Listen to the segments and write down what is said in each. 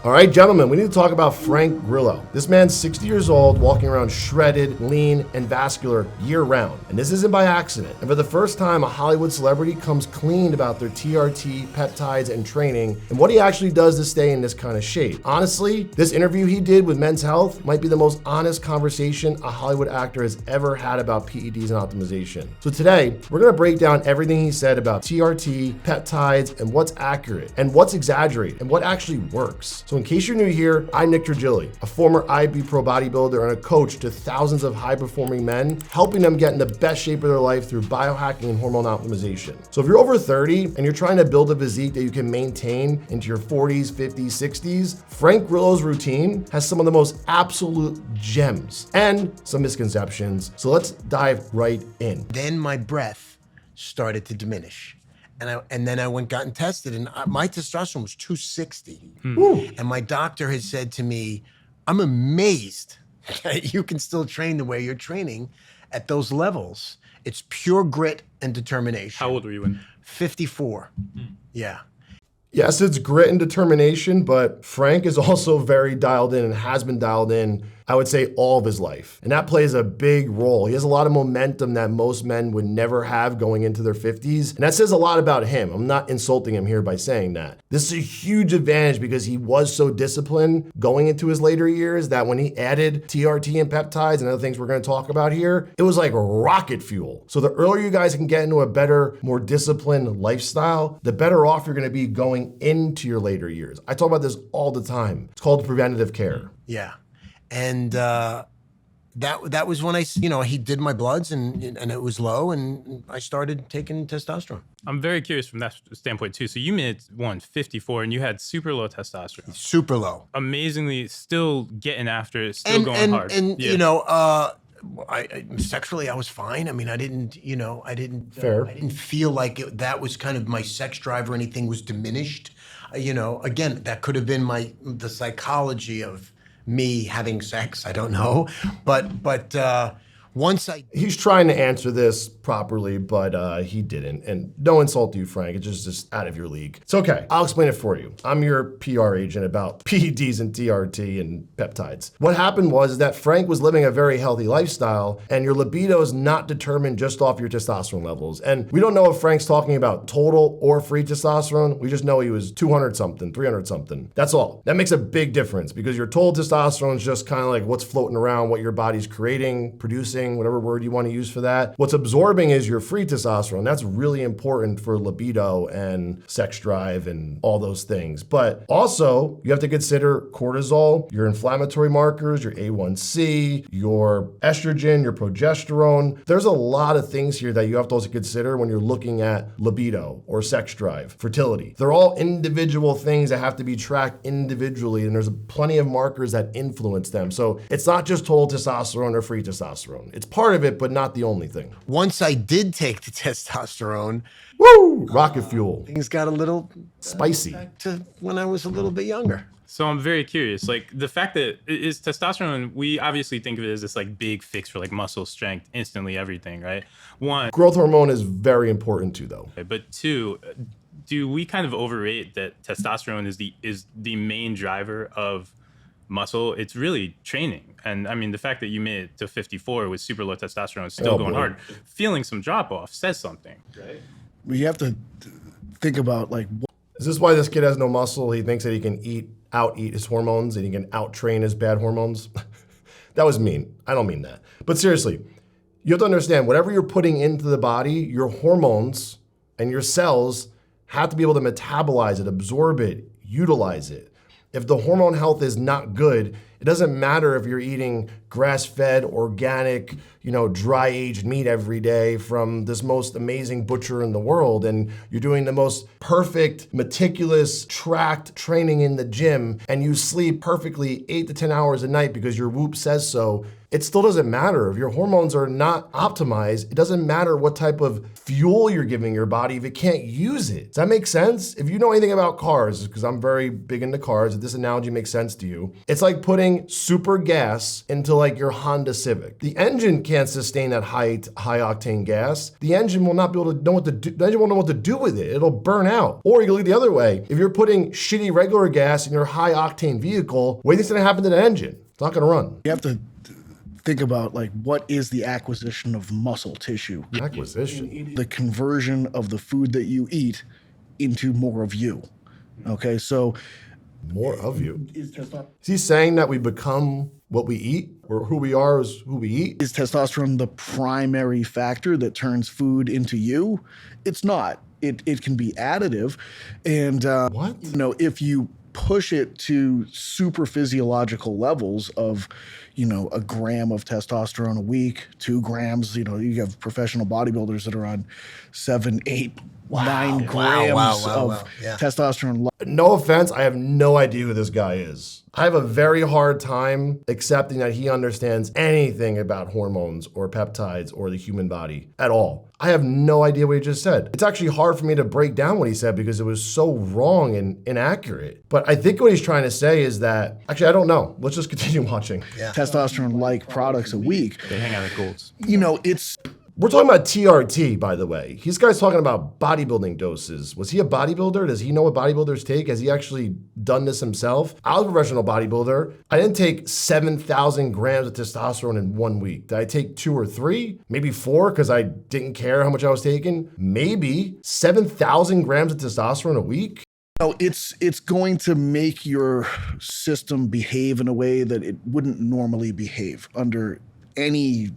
All right, gentlemen, we need to talk about Frank Grillo. This man's 60 years old, walking around shredded, lean, and vascular year-round. And this isn't by accident. And for the first time, a Hollywood celebrity comes clean about their TRT, peptides, and training, and what he actually does to stay in this kind of shape. Honestly, this interview he did with Men's Health might be the most honest conversation a Hollywood actor has ever had about PEDs and optimization. So today, we're gonna break down everything he said about TRT, peptides, and what's accurate, and what's exaggerated, and what actually works. So in case you're new here, I'm Nick Trigilli, a former IB Pro bodybuilder and a coach to thousands of high-performing men, helping them get in the best shape of their life through biohacking and hormone optimization. So if you're over 30 and you're trying to build a physique that you can maintain into your 40s, 50s, 60s, Frank Grillo's routine has some of the most absolute gems and some misconceptions. So let's dive right in. Then my breath started to diminish. And then I got and tested, and my testosterone was 260. And my doctor had said to me, I'm amazed that you can still train the way you're training at those levels. It's pure grit and determination. How old were you when? 54. Yeah. Yes, it's grit and determination, but Frank is also very dialed in and has been dialed in, I would say, all of his life. And that plays a big role. He has a lot of momentum that most men would never have going into their 50s. And that says a lot about him. I'm not insulting him here by saying that. This is a huge advantage because he was so disciplined going into his later years that when he added TRT and peptides and other things we're gonna talk about here, it was like rocket fuel. So the earlier you guys can get into a better, more disciplined lifestyle, the better off you're gonna be going into your later years. I talk about this all the time. It's called preventative care. Yeah. And that was when he did my bloods and it was low, and I started taking testosterone. I'm very curious from that standpoint too. So you made 54 and you had super low testosterone. Super low. Amazingly, still getting after it, still going hard. And sexually I was fine. I mean, I didn't feel like that was kind of my sex drive or anything was diminished. Again, that could have been the psychology of me having sex. I don't know, but once He's trying to answer this properly, but he didn't. And no insult to you, Frank. It's just out of your league. It's okay. I'll explain it for you. I'm your PR agent about PEDs and TRT and peptides. What happened was that Frank was living a very healthy lifestyle, and your libido is not determined just off your testosterone levels. And we don't know if Frank's talking about total or free testosterone. We just know he was 200 something, 300 something. That's all. That makes a big difference because your total testosterone is just kind of like what's floating around, what your body's creating, producing, whatever word you want to use for that. What's absorbing is your free testosterone. That's really important for libido and sex drive and all those things. But also, you have to consider cortisol, your inflammatory markers, your A1C, your estrogen, your progesterone. There's a lot of things here that you have to also consider when you're looking at libido or sex drive, fertility. They're all individual things that have to be tracked individually, and there's plenty of markers that influence them. So it's not just total testosterone or free testosterone. It's part of it, but not the only thing. Once I did take the testosterone, woo, rocket fuel. Things got a little spicy. Back to when I was a little bit younger. So I'm very curious, like the fact that is testosterone, we obviously think of it as this like big fix for like muscle strength, instantly everything, right? One, growth hormone is very important too, though. But two, do we kind of overrate that testosterone is the main driver of muscle? It's really training. And I mean, the fact that you made it to 54 with super low testosterone, still going hard, feeling some drop off says something, right? You have to think about like, is this why this kid has no muscle? He thinks that he can out-eat his hormones and he can out-train his bad hormones? That was mean. I don't mean that. But seriously, you have to understand, whatever you're putting into the body, your hormones and your cells have to be able to metabolize it, absorb it, utilize it. If the hormone health is not good, it doesn't matter if you're eating grass-fed, organic, dry-aged meat every day from this most amazing butcher in the world, and you're doing the most perfect, meticulous, tracked training in the gym, and you sleep perfectly 8 to 10 hours a night because your Whoop says so. it still doesn't matter. If your hormones are not optimized, it doesn't matter what type of fuel you're giving your body if it can't use it. Does that make sense? If you know anything about cars, because I'm very big into cars, if this analogy makes sense to you, it's like putting super gas into like your Honda Civic. The engine can't sustain that high octane gas. The engine will not be able to know what to do. The engine won't know what to do with it. It'll burn out. Or you can look the other way. If you're putting shitty regular gas in your high octane vehicle, what do you think's gonna happen to the engine? It's not gonna run. You have to think about like what is the acquisition of muscle tissue? Acquisition. The conversion of the food that you eat into more of you. Okay, so More of you. Is he saying that we become what we eat, or who we are is who we eat? is testosterone the primary factor that turns food into you? It's not. It can be additive, and What? you know, if you push it to super physiological levels of, you know, a gram of testosterone a week, 2 grams, you know, you have professional bodybuilders that are on 7, 8, 9 grams of Yeah. testosterone. No offense, I have no idea who this guy is. I have a very hard time accepting that he understands anything about hormones or peptides or the human body at all. I have no idea what he just said. It's actually hard for me to break down what he said because it was so wrong and inaccurate. But I think what he's trying to say is that, actually, I don't know. Let's just continue watching. Yeah. Testosterone-like products a week. They hang out at Golds. You know, it's We're talking about TRT, by the way. This guy's talking about bodybuilding doses. Was he a bodybuilder? Does he know what bodybuilders take? Has he actually done this himself? I was a professional bodybuilder. I didn't take 7,000 grams of testosterone in 1 week. Did I take 2 or 3? Maybe 4 because I didn't care how much I was taking? Maybe 7,000 grams of testosterone a week? No, it's going to make your system behave in a way that it wouldn't normally behave under any,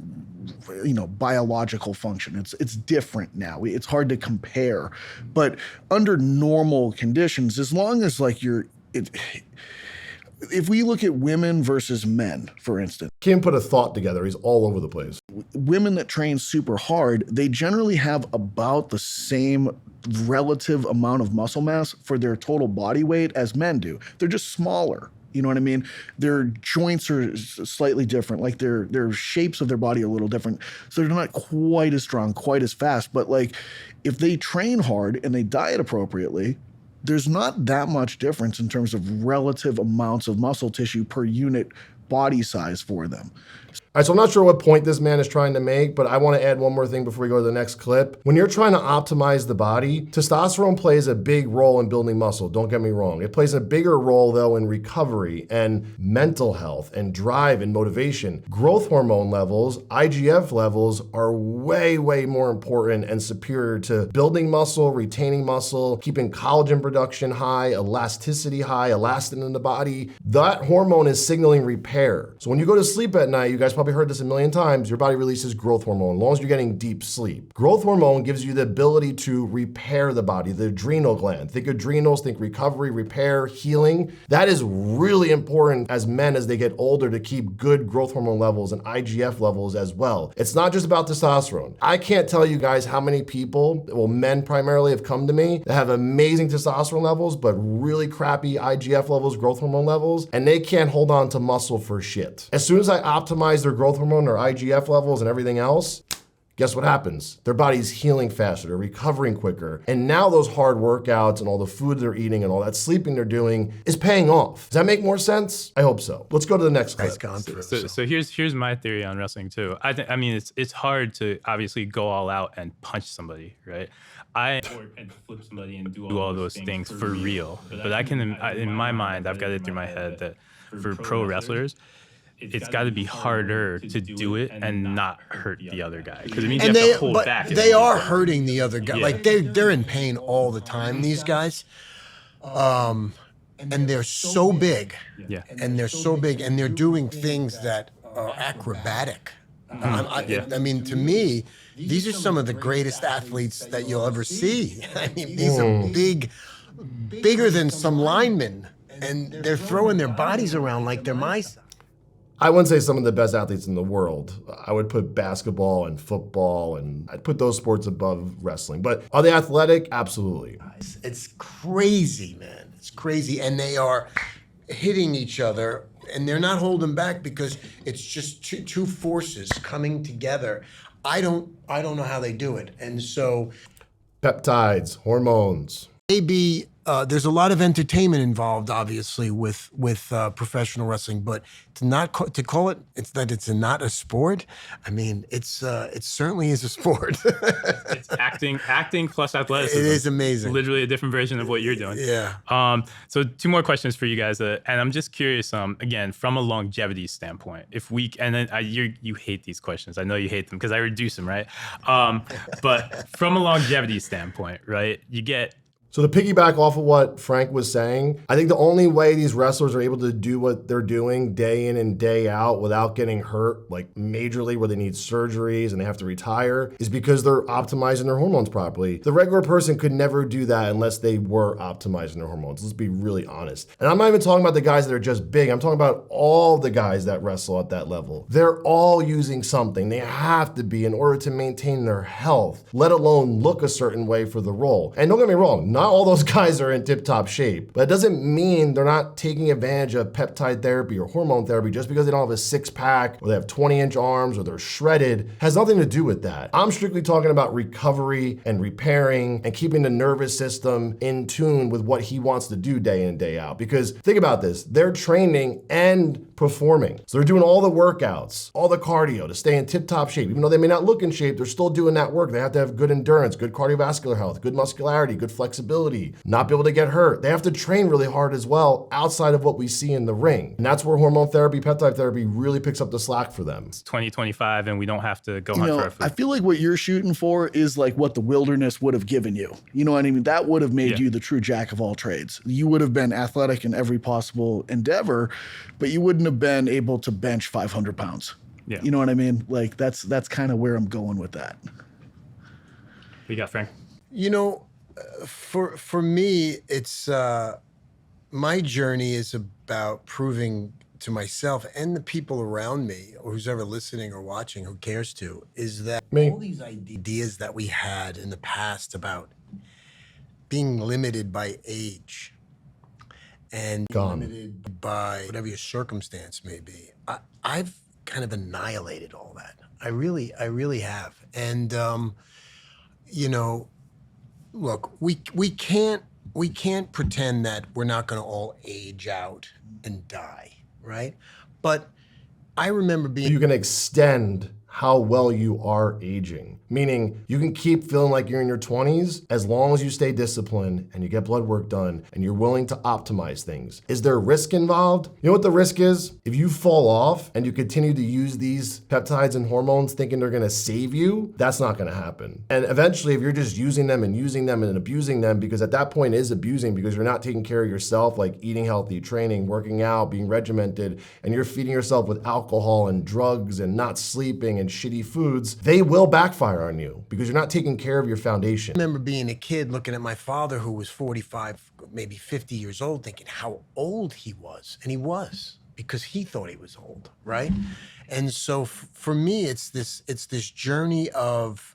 you know, biological function. It's different now. It's hard to compare, but under normal conditions, as long as like if we look at women versus men, for instance, Can't put a thought together. He's all over the place. women that train super hard, they generally have about the same relative amount of muscle mass for their total body weight as men do. They're just smaller. You know what I mean? Their joints are slightly different. Like their shapes of their body are a little different. So they're not quite as strong, quite as fast. But like if they train hard and they diet appropriately, there's not that much difference in terms of relative amounts of muscle tissue per unit body size for them. All right, so I'm not sure what point this man is trying to make, but I want to add one more thing before we go to the next clip. When you're trying to optimize the body, testosterone plays a big role in building muscle, don't get me wrong. It plays a bigger role, though, in recovery and mental health and drive and motivation. Growth hormone levels, IGF levels, are way, way more important and superior to building muscle, retaining muscle, keeping collagen production high, elasticity high, elastin in the body. That hormone is signaling repair. So when you go to sleep at night, you guys probably heard this a million times, your body releases growth hormone, as long as you're getting deep sleep. Growth hormone gives you the ability to repair the body, the adrenal gland. Think adrenals, think recovery, repair, healing. That is really important as men as they get older to keep good growth hormone levels and IGF levels as well. It's not just about testosterone. I can't tell you guys how many people, well, men primarily, have come to me that have amazing testosterone levels, but really crappy IGF levels, growth hormone levels, and they can't hold on to muscle for shit. As soon as I optimize their growth hormone or IGF levels and everything else, guess what happens? Their body's healing faster, they're recovering quicker. And now those hard workouts and all the food they're eating and all that sleeping they're doing is paying off. Does that make more sense? I hope so. Let's go to the next clip. Guy's gone through. So here's my theory on wrestling too. I mean it's hard to obviously go all out and punch somebody, right? And flip somebody and do all those things for real. But I can, in my mind, I've got it through my head that for pro wrestlers, it's got to be harder to do it and not hurt the other guy, because it means you have to hold back. They are hurting the other guy. Yeah. Like they're in pain all the time. These guys, and they're so big. Yeah. And they're so big, and they're doing things that are acrobatic. I mean, to me, these are some of the greatest athletes that you'll ever see. I mean, these are bigger than some linemen, and they're throwing their bodies around like they're mice. I wouldn't say some of the best athletes in the world. I would put basketball and football, and I'd put those sports above wrestling. But are they athletic? Absolutely. It's crazy, man. It's crazy, and they are hitting each other and they're not holding back because it's just two forces coming together. I don't know how they do it. And so Peptides, hormones. maybe there's a lot of entertainment involved, obviously, with professional wrestling, but to call it it's not a sport. I mean, it certainly is a sport. It's acting plus athleticism. It is amazing. Literally a different version of what you're doing. Yeah. So 2 more questions for you guys, and I'm just curious. Again, from a longevity standpoint, and then you hate these questions. I know you hate them because I reduce them, right? But from a longevity standpoint, right? You get. So to piggyback off of what Frank was saying, I think the only way these wrestlers are able to do what they're doing day in and day out without getting hurt, like majorly where they need surgeries and they have to retire, is because they're optimizing their hormones properly. The regular person could never do that unless they were optimizing their hormones. Let's be really honest. And I'm not even talking about the guys that are just big. I'm talking about all the guys that wrestle at that level. They're all using something. They have to be in order to maintain their health, let alone look a certain way for the role. And don't get me wrong, not all those guys are in tip-top shape, but it doesn't mean they're not taking advantage of peptide therapy or hormone therapy just because they don't have a six-pack or they have 20-inch arms or they're shredded. It has nothing to do with that. I'm strictly talking about recovery and repairing and keeping the nervous system in tune with what he wants to do day in and day out. Because think about this, they're training and performing. So they're doing all the workouts, all the cardio to stay in tip-top shape. Even though they may not look in shape, they're still doing that work. They have to have good endurance, good cardiovascular health, good muscularity, good flexibility, not be able to get hurt. They have to train really hard as well outside of what we see in the ring. And that's where hormone therapy, peptide therapy really picks up the slack for them. It's 2025 and we don't have to go hunt for our food. I feel like what you're shooting for is like what the wilderness would have given you. You know what I mean? That would have made you the true jack of all trades. You would have been athletic in every possible endeavor, but you wouldn't have been able to bench 500 pounds. Yeah. You know what I mean? Like that's kind of where I'm going with that. You got Frank? You know, for me, it's my journey is about proving to myself and the people around me, or who's ever listening or watching, who cares to, is that all these ideas that we had in the past about being limited by age and limited by whatever your circumstance may be, I've kind of annihilated all that. I really have. And you know, look, we can't pretend that we're not going to all age out and die, right? But I remember being. You can extend how well you are aging. Meaning you can keep feeling like you're in your 20s as long as you stay disciplined and you get blood work done and you're willing to optimize things. Is there risk involved? You know what the risk is? If you fall off and you continue to use these peptides and hormones thinking they're gonna save you, that's not gonna happen. And eventually, if you're just using them and abusing them, because at that point it is abusing because you're not taking care of yourself, like eating healthy, training, working out, being regimented, and you're feeding yourself with alcohol and drugs and not sleeping and shitty foods, they will backfire on you because you're not taking care of your foundation. I remember being a kid looking at my father who was 45, maybe 50 years old, thinking how old he was. And he was, because he thought he was old, right? And so for me, it's this journey of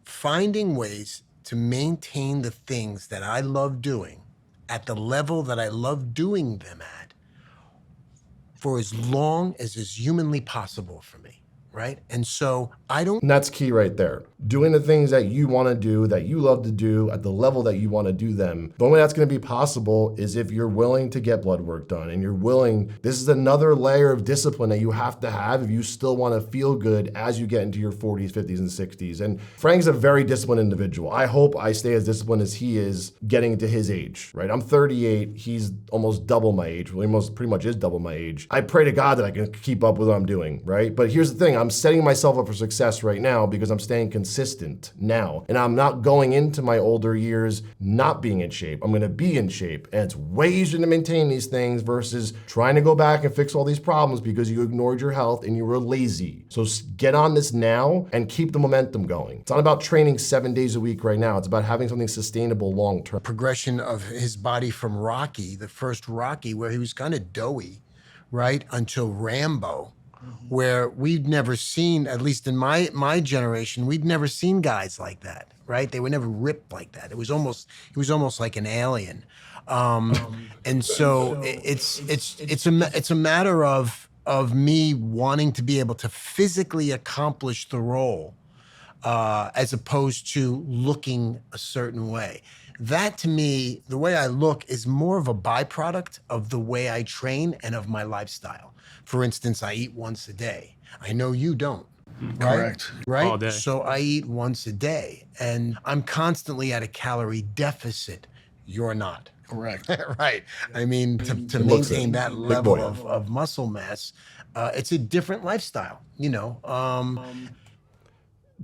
finding ways to maintain the things that I love doing at the level that I love doing them at for as long as is humanly possible for me, right? And so And that's key right there. Doing the things that you want to do, that you love to do at the level that you want to do them. The only way that's going to be possible is if you're willing to get blood work done and you're willing. This is another layer of discipline that you have to have if you still want to feel good as you get into your 40s, 50s, and 60s. And Frank's a very disciplined individual. I hope I stay as disciplined as he is getting to his age, right? I'm 38. He's almost double my age. Well, he pretty much is double my age. I pray to God that I can keep up with what I'm doing, right? But here's the thing. I'm setting myself up for success right now because I'm staying consistent now. And I'm not going into my older years not being in shape. I'm gonna be in shape. And it's way easier to maintain these things versus trying to go back and fix all these problems because you ignored your health and you were lazy. So get on this now and keep the momentum going. It's not about training 7 days a week right now. It's about having something sustainable long term. Progression of his body from Rocky, the first Rocky, where he was kind of doughy, right? Until Rambo, where we'd never seen, at least in my generation, we'd never seen guys like that, right? They were never ripped like that. He was almost like an alien. And so it's a matter of me wanting to be able to physically accomplish the role, as opposed to looking a certain way. That to me, the way I look is more of a byproduct of the way I train and of my lifestyle. For instance, I eat once a day. I know you don't. Right? Correct. Right? All day. So I eat once a day and I'm constantly at a calorie deficit. You're not. Correct. Right. I mean, to looks maintain it. that Big level boy. of muscle mass, it's a different lifestyle, you know.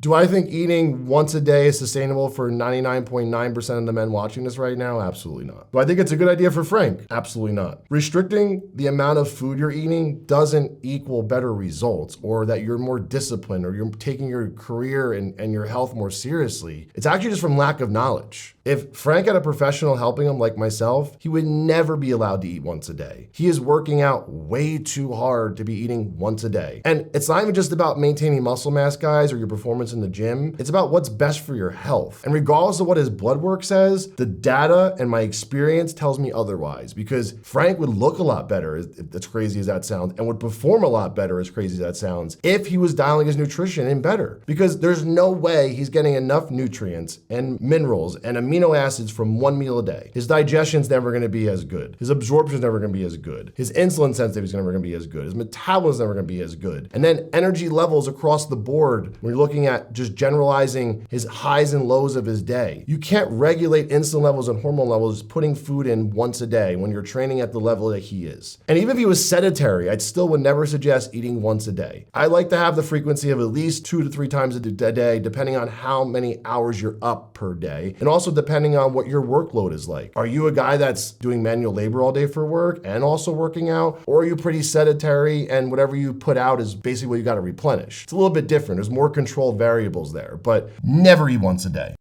Do I think eating once a day is sustainable for 99.9% of the men watching this right now? Absolutely not. Do I think it's a good idea for Frank? Absolutely not. Restricting the amount of food you're eating doesn't equal better results or that you're more disciplined or you're taking your career and your health more seriously. It's actually just from lack of knowledge. If Frank had a professional helping him like myself, he would never be allowed to eat once a day. He is working out way too hard to be eating once a day. And it's not even just about maintaining muscle mass, guys, or your performance in the gym. It's about what's best for your health. And regardless of what his blood work says, the data and my experience tells me otherwise, because Frank would look a lot better, as crazy as that sounds, and would perform a lot better, as crazy as that sounds, if he was dialing his nutrition in better. Because there's no way he's getting enough nutrients and minerals and amino acids from one meal a day. His digestion's never gonna be as good. His absorption's never gonna be as good. His insulin sensitivity is never gonna be as good. His metabolism's never gonna be as good. And then energy levels across the board, when you're looking at just generalizing his highs and lows of his day. You can't regulate insulin levels and hormone levels putting food in once a day when you're training at the level that he is. And even if he was sedentary, I still would never suggest eating once a day. I like to have the frequency of at least 2 to 3 times a day, depending on how many hours you're up per day, and also depending on what your workload is like. Are you a guy that's doing manual labor all day for work and also working out, or are you pretty sedentary and whatever you put out is basically what you got to replenish? It's a little bit different. There's more controlled variables there, but never eat once a day.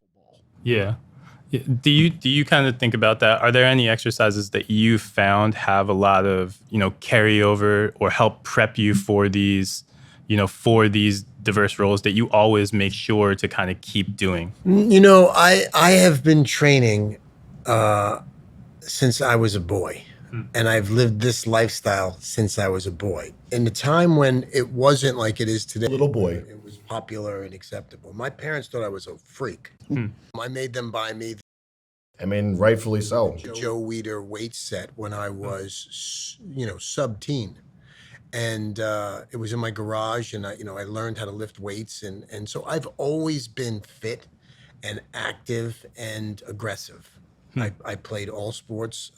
Yeah. Do you kind of think about that? Are there any exercises that you found have a lot of, carryover or help prep you for these, for these diverse roles that you always make sure to kind of keep doing? I have been training since I was a boy. And I've lived this lifestyle since I was a boy. In the time when it wasn't like it is today. Little boy. It was popular and acceptable. My parents thought I was a freak. I made them buy me I mean, rightfully so. the Joe Weider weight set when I was, sub-teen. And it was in my garage, and I learned how to lift weights. And so I've always been fit and active and aggressive. I played all sports,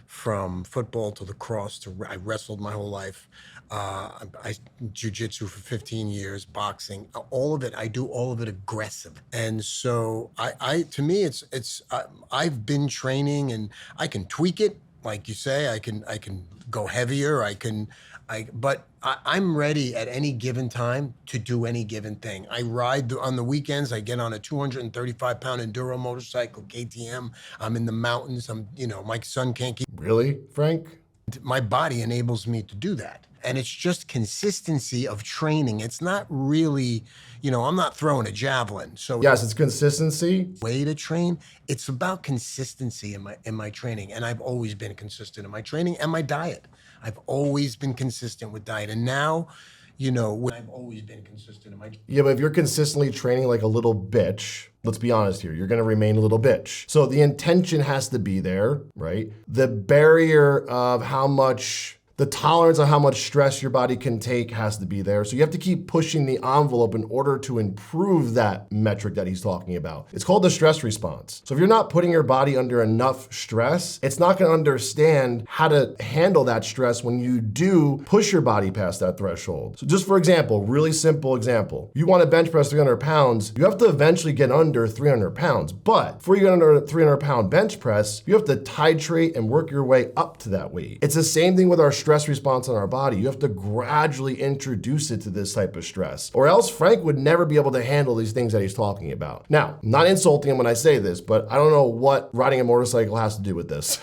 from football to lacrosse I wrestled my whole life. I jiu-jitsu for 15 years, boxing, all of it. I do all of it aggressive. And so to me, I've been training and I can tweak it. Like you say, I can go heavier. But I'm ready at any given time to do any given thing. I ride on the weekends. I get on a 235-pound enduro motorcycle, KTM. I'm in the mountains. My son can't keep. Really, Frank? My body enables me to do that. And it's just consistency of training. It's not really, I'm not throwing a javelin. So Yes, it's consistency. way to train, it's about consistency in my training. And I've always been consistent in my training and my diet. I've always been consistent with diet. And now, I've always been consistent in my. Yeah, but if you're consistently training like a little bitch, let's be honest here, you're gonna remain a little bitch. So the intention has to be there, right? The barrier of the tolerance of how much stress your body can take has to be there. So you have to keep pushing the envelope in order to improve that metric that he's talking about. It's called the stress response. So if you're not putting your body under enough stress, it's not gonna understand how to handle that stress when you do push your body past that threshold. So just for example, really simple example, you wanna bench press 300 pounds, you have to eventually get under 300 pounds. But before you get under a 300-pound bench press, you have to titrate and work your way up to that weight. It's the same thing with our stress response in our body. You have to gradually introduce it to this type of stress, or else Frank would never be able to handle these things that he's talking about. Now, I'm not insulting him when I say this, but I don't know what riding a motorcycle has to do with this.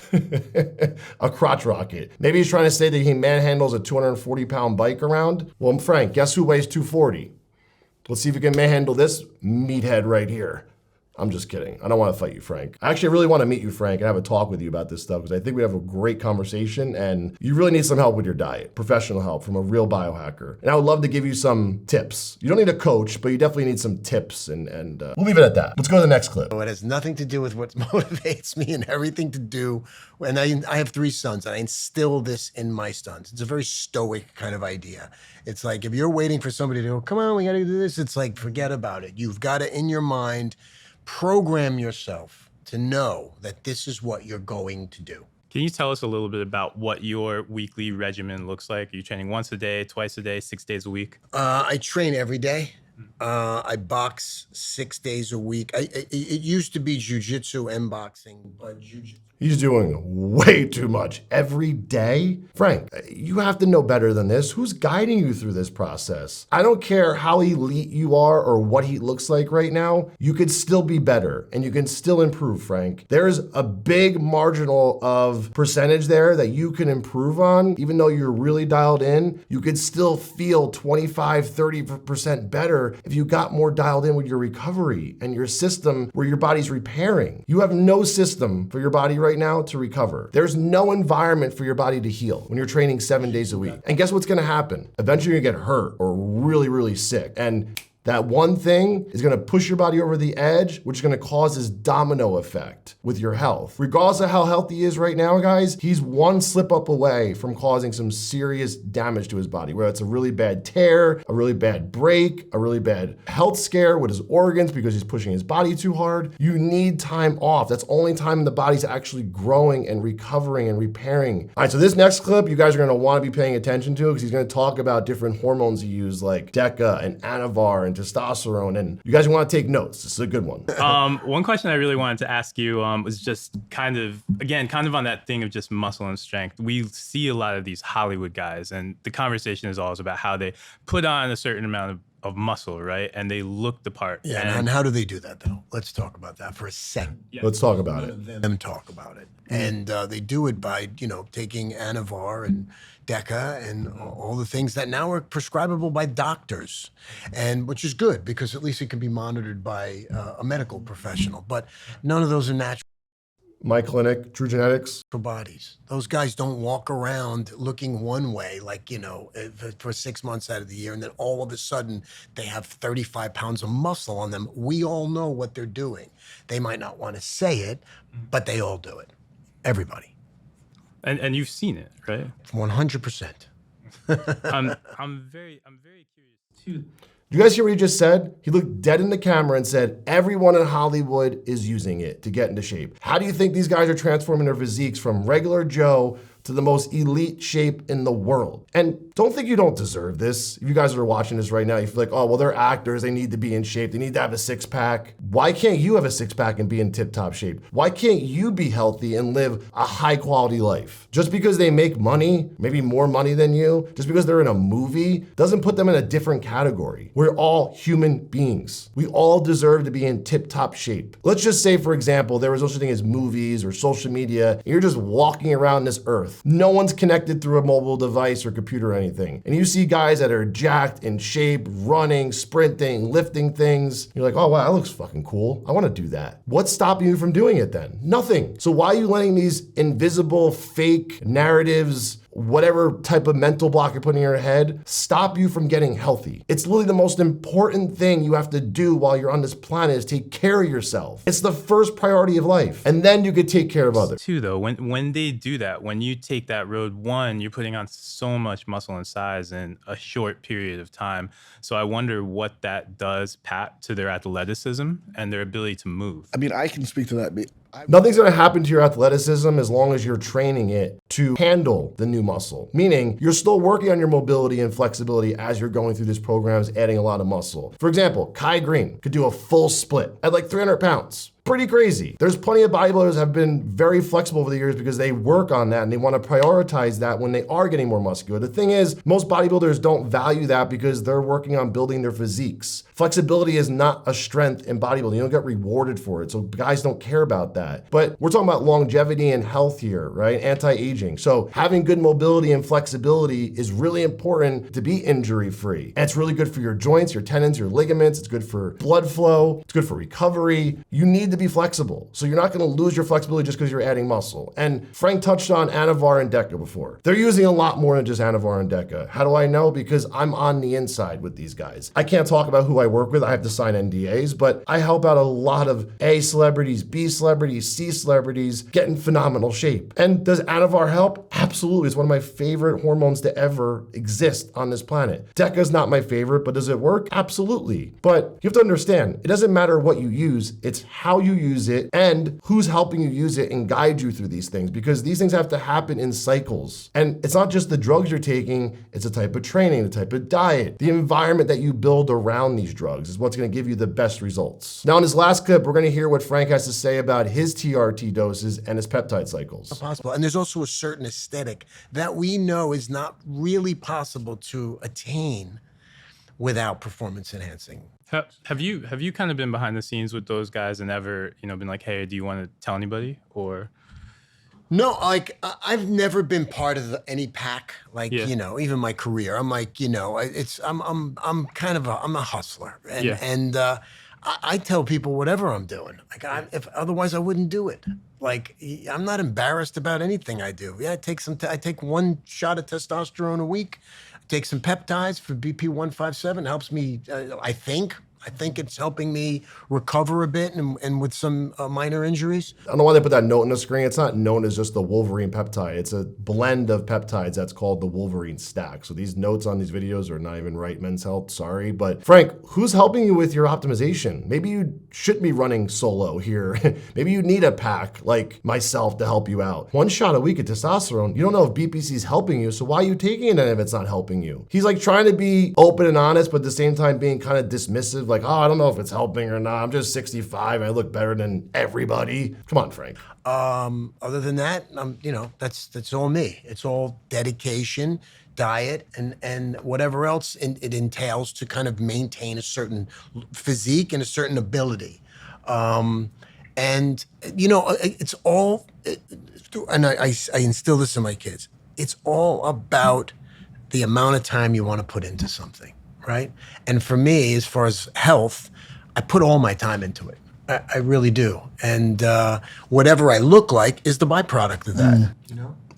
A crotch rocket. Maybe he's trying to say that he manhandles a 240-pound bike around. Well, Frank, guess who weighs 240? Let's see if you can manhandle this meathead right here. I'm just kidding. I don't want to fight you, Frank. I actually really want to meet you, Frank, and have a talk with you about this stuff because I think we have a great conversation and you really need some help with your diet, professional help from a real biohacker. And I would love to give you some tips. You don't need a coach, but you definitely need some tips and we'll leave it at that. Let's go to the next clip. It has nothing to do with what motivates me and everything to do. And I have 3 sons and I instill this in my sons. It's a very stoic kind of idea. It's like if you're waiting for somebody to go, come on, we got to do this. It's like, forget about it. You've got to, in your mind, program yourself to know that this is what you're going to do. Can you tell us a little bit about what your weekly regimen looks like? Are you training once a day, twice a day, 6 days a week? I train every day. I box 6 days a week. It used to be jujitsu and boxing, but jujitsu. He's doing way too much every day. Frank, you have to know better than this. Who's guiding you through this process? I don't care how elite you are or what he looks like right now. You could still be better and you can still improve, Frank. There's a big marginal of percentage there that you can improve on. Even though you're really dialed in, you could still feel 25, 30% better if you got more dialed in with your recovery and your system where your body's repairing. You have no system for your body right now to recover. There's no environment for your body to heal when you're training 7 days a week. And guess what's gonna happen? Eventually you're gonna get hurt or really, really sick. And that one thing is gonna push your body over the edge, which is gonna cause this domino effect with your health. Regardless of how healthy he is right now, guys, he's one slip up away from causing some serious damage to his body, whether it's a really bad tear, a really bad break, a really bad health scare with his organs because he's pushing his body too hard. You need time off. That's only time the body's actually growing and recovering and repairing. All right, so this next clip, you guys are gonna wanna be paying attention to because he's gonna talk about different hormones he used like DECA and Anavar and testosterone, and you guys want to take notes. This is a good one. One question I really wanted to ask you was just kind of on that thing of just muscle and strength. We see a lot of these Hollywood guys, and the conversation is always about how they put on a certain amount of muscle, right? And they look the part. Yeah, and how do they do that, though? Let's talk about that for a second. Yeah. Let's talk about it. Them talk about it. And they do it by, taking Anavar and DECA and all the things that now are prescribable by doctors, and which is good because at least it can be monitored by a medical professional. But none of those are natural My clinic, True Genetics. bodies. Those guys don't walk around looking one way, like, for 6 months out of the year, and then all of a sudden they have 35 pounds of muscle on them. We all know what they're doing. They might not want to say it, but they all do it. Everybody. And you've seen it, right? 100%. I'm very curious too. You guys hear what he just said? He looked dead in the camera and said, everyone in Hollywood is using it to get into shape. How do you think these guys are transforming their physiques from regular Joe to the most elite shape in the world? And don't think you don't deserve this. If you guys are watching this right now, you feel like, oh, well, they're actors. They need to be in shape. They need to have a six-pack. Why can't you have a six-pack and be in tip-top shape? Why can't you be healthy and live a high-quality life? Just because they make money, maybe more money than you, just because they're in a movie, doesn't put them in a different category. We're all human beings. We all deserve to be in tip-top shape. Let's just say, for example, there was no such thing as movies or social media, and you're just walking around this earth. No one's connected through a mobile device or computer or anything. And you see guys that are jacked, in shape, running, sprinting, lifting things. You're like, oh, wow, that looks fucking cool. I want to do that. What's stopping you from doing it then? Nothing. So why are you letting these invisible, fake narratives, whatever type of mental block you're putting in your head, stop you from getting healthy? It's literally the most important thing you have to do while you're on this planet is take care of yourself. It's the first priority of life. And then you could take care of others. Too, though, when they do that, when you take that road, one, you're putting on so much muscle and size in a short period of time. So I wonder what that does, Pat, to their athleticism and their ability to move. I mean, I can speak to that. Nothing's gonna happen to your athleticism as long as you're training it to handle the new muscle. Meaning, you're still working on your mobility and flexibility as you're going through this program, adding a lot of muscle. For example, Kai Green could do a full split at like 300 pounds. pretty crazy. There's plenty of bodybuilders have been very flexible over the years because they work on that and they want to prioritize that when they are getting more muscular. The thing is, most bodybuilders don't value that because they're working on building their physiques. Flexibility is not a strength in bodybuilding. You don't get rewarded for it. So guys don't care about that. But we're talking about longevity and health here, right? Anti-aging. So having good mobility and flexibility is really important to be injury-free. And it's really good for your joints, your tendons, your ligaments. It's good for blood flow. It's good for recovery. You need to be flexible. So you're not going to lose your flexibility just because you're adding muscle. And Frank touched on Anavar and Deca before. They're using a lot more than just Anavar and Deca. How do I know? Because I'm on the inside with these guys. I can't talk about who I work with. I have to sign NDAs, but I help out a lot of A celebrities, B celebrities, C celebrities get in phenomenal shape. And does Anavar help? Absolutely. It's one of my favorite hormones to ever exist on this planet. Deca is not my favorite, but does it work? Absolutely. But you have to understand, it doesn't matter what you use, it's how you use it and who's helping you use it and guide you through these things, because these things have to happen in cycles. And it's not just the drugs you're taking, it's a type of training, the type of diet, the environment that you build around these drugs is what's going to give you the best results. Now in this last clip, we're going to hear what Frank has to say about his TRT doses and his peptide cycles. Possible. And there's also a certain aesthetic that we know is not really possible to attain without performance enhancing. Have you kind of been behind the scenes with those guys and ever, been like, hey, do you want to tell anybody? Or no, like I've never been part of any pack. Like even my career, I'm like I'm kind of I'm a hustler, and I tell people whatever I'm doing. Like if otherwise I wouldn't do it. Like I'm not embarrassed about anything I do. Yeah, I take one shot of testosterone a week. Take some peptides for BP 157. Helps me. I think it's helping me recover a bit and with some minor injuries. I don't know why they put that note on the screen. It's not known as just the Wolverine peptide. It's a blend of peptides that's called the Wolverine stack. So these notes on these videos are not even right, Men's Health, sorry. But Frank, who's helping you with your optimization? Maybe you shouldn't be running solo here. Maybe you need a pack like myself to help you out. One shot a week of testosterone, you don't know if BPC is helping you, so why are you taking it if it's not helping you? He's like trying to be open and honest, but at the same time being kind of dismissive, like, oh, I don't know if it's helping or not. I'm just 65 and I look better than everybody. Come on, Frank. Other than that, that's all me. It's all dedication, diet, and whatever else it entails to kind of maintain a certain physique and a certain ability. It's all, and I instill this in my kids. It's all about the amount of time you want to put into something. Right? And for me, as far as health, I put all my time into it. I really do. And whatever I look like is the byproduct of that.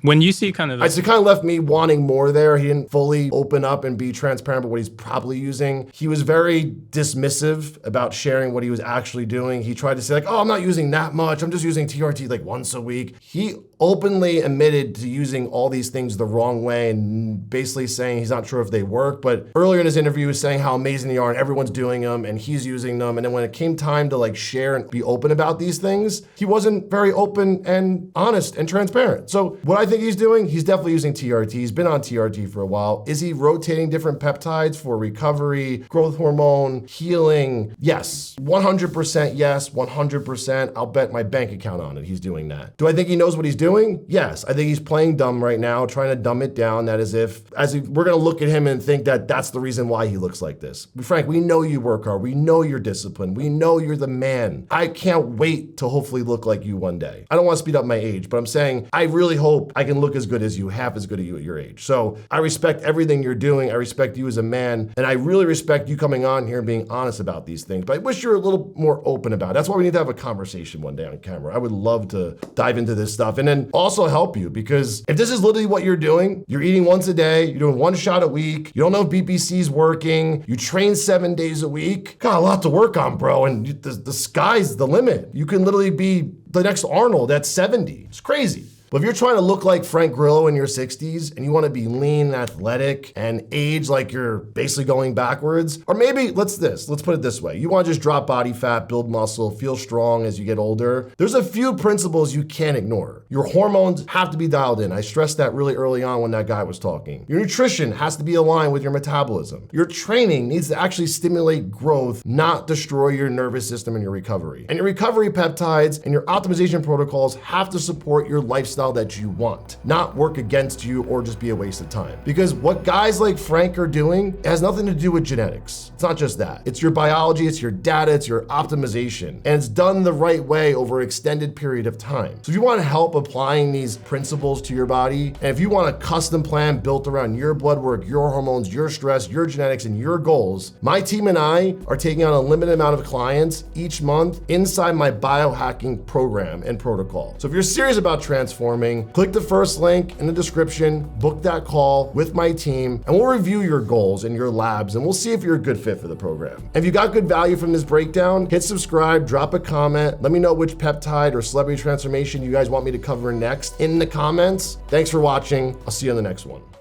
When you see kind of it kind of left me wanting more there. He didn't fully open up and be transparent about what he's probably using. He was very dismissive about sharing what he was actually doing. He tried to say like, oh, I'm not using that much. I'm just using TRT like once a week. He openly admitted to using all these things the wrong way and basically saying he's not sure if they work. But earlier in his interview, he was saying how amazing they are and everyone's doing them and he's using them. And then when it came time to like share and be open about these things, he wasn't very open and honest and transparent. So what I think he's doing, he's definitely using TRT. He's been on TRT for a while. Is he rotating different peptides for recovery, growth hormone, healing? Yes. 100% yes, 100%. I'll bet my bank account on it. He's doing that. Do I think he knows what he's doing? Yes. I think he's playing dumb right now, trying to dumb it down. That is we're going to look at him and think that that's the reason why he looks like this. Frank, we know you work hard. We know you're disciplined. We know you're the man. I can't wait to hopefully look like you one day. I don't want to speed up my age, but I'm saying I really hope I can look as good as you, half as good as you at your age. So I respect everything you're doing. I respect you as a man. And I really respect you coming on here and being honest about these things. But I wish you were a little more open about it. That's why we need to have a conversation one day on camera. I would love to dive into this stuff and then also help you, because if this is literally what you're doing, you're eating once a day, you're doing one shot a week, you don't know if BPC's working, you train 7 days a week, got a lot to work on, bro. And the sky's the limit. You can literally be the next Arnold at 70. It's crazy. But if you're trying to look like Frank Grillo in your 60s and you want to be lean and athletic and age like you're basically going backwards, or maybe let's put it this way. You want to just drop body fat, build muscle, feel strong as you get older. There's a few principles you can't ignore. Your hormones have to be dialed in. I stressed that really early on when that guy was talking. Your nutrition has to be aligned with your metabolism. Your training needs to actually stimulate growth, not destroy your nervous system and your recovery. And your recovery peptides and your optimization protocols have to support your lifestyle that you want, not work against you or just be a waste of time. Because what guys like Frank are doing has nothing to do with genetics. It's not just that. It's your biology, it's your data, it's your optimization. And it's done the right way over an extended period of time. So if you want help applying these principles to your body, and if you want a custom plan built around your blood work, your hormones, your stress, your genetics, and your goals, my team and I are taking on a limited amount of clients each month inside my biohacking program and protocol. So if you're serious about transforming, click the first link in the description, book that call with my team, and we'll review your goals and your labs, and we'll see if you're a good fit for the program. And if you got good value from this breakdown, hit subscribe, drop a comment, let me know which peptide or celebrity transformation you guys want me to cover next in the comments. Thanks for watching. I'll see you on the next one.